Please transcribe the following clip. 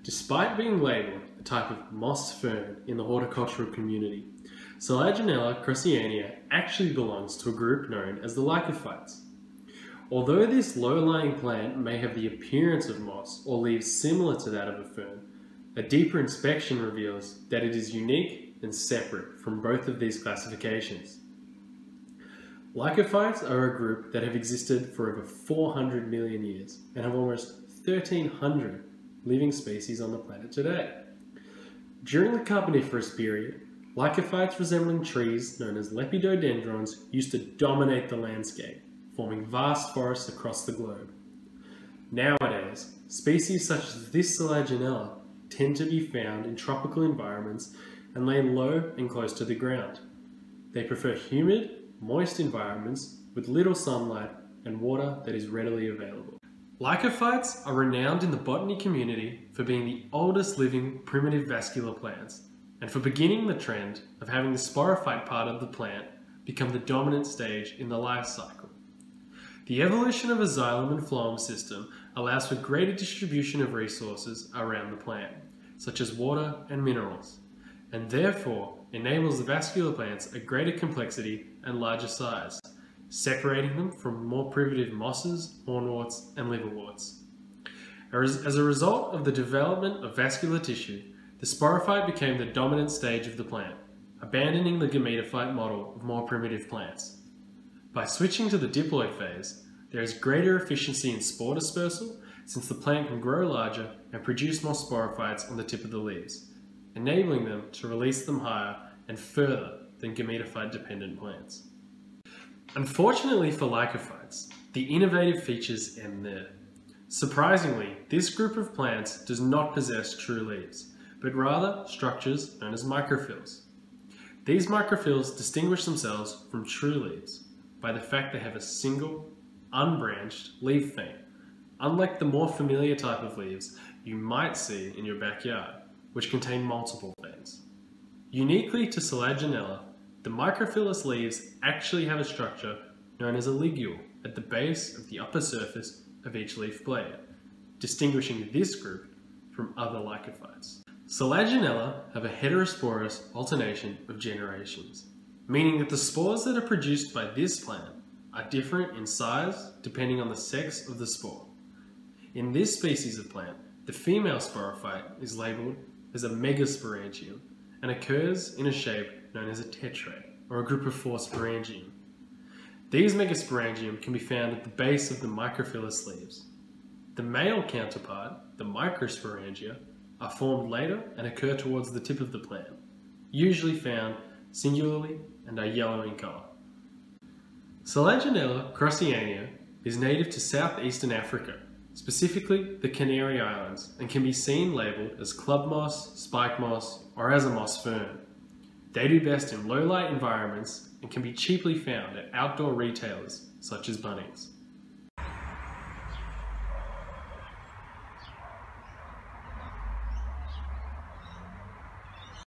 Despite being labelled a type of moss fern in the horticultural community, Selaginella kraussiana actually belongs to a group known as the Lycophytes. Although this low-lying plant may have the appearance of moss or leaves similar to that of a fern, a deeper inspection reveals that it is unique and separate from both of these classifications. Lycophytes are a group that have existed for over 400 million years and have almost 1,300 living species on the planet today. During the Carboniferous period, Lycophytes resembling trees known as lepidodendrons used to dominate the landscape, forming vast forests across the globe. Nowadays, species such as this Selaginella tend to be found in tropical environments and lay low and close to the ground. They prefer humid, moist environments with little sunlight and water that is readily available. Lycophytes are renowned in the botany community for being the oldest living primitive vascular plants and for beginning the trend of having the sporophyte part of the plant become the dominant stage in the life cycle. The evolution of a xylem and phloem system allows for greater distribution of resources around the plant, such as water and minerals, and therefore enables the vascular plants a greater complexity and larger size, separating them from more primitive mosses, hornworts, and liverworts. As a result of the development of vascular tissue, the sporophyte became the dominant stage of the plant, abandoning the gametophyte model of more primitive plants. By switching to the diploid phase, there is greater efficiency in spore dispersal since the plant can grow larger and produce more sporophytes on the tip of the leaves, enabling them to release them higher and further than gametophyte-dependent plants. Unfortunately for Lycophytes, the innovative features end there. Surprisingly, this group of plants does not possess true leaves, but rather structures known as microphyls. These microphyls distinguish themselves from true leaves by the fact they have a single, unbranched leaf vein, unlike the more familiar type of leaves you might see in your backyard, which contain multiple veins. Uniquely to Selaginella, the microphyllous leaves actually have a structure known as a ligule at the base of the upper surface of each leaf blade, distinguishing this group from other Lycophytes. Selaginella have a heterosporous alternation of generations, meaning that the spores that are produced by this plant are different in size depending on the sex of the spore. In this species of plant, the female sporophyte is labelled as a megasporangium and occurs in a shape known as a tetrad, or a group of 4 sporangium. These megasporangium can be found at the base of the microphyllous leaves. The male counterpart, the microsporangia, are formed later and occur towards the tip of the plant, usually found singularly and are yellow in colour. Selaginella kraussiana is native to southeastern Africa, specifically the Canary Islands, and can be seen labelled as club moss, spike moss, or as a moss fern. They do best in low light environments and can be cheaply found at outdoor retailers such as Bunnings.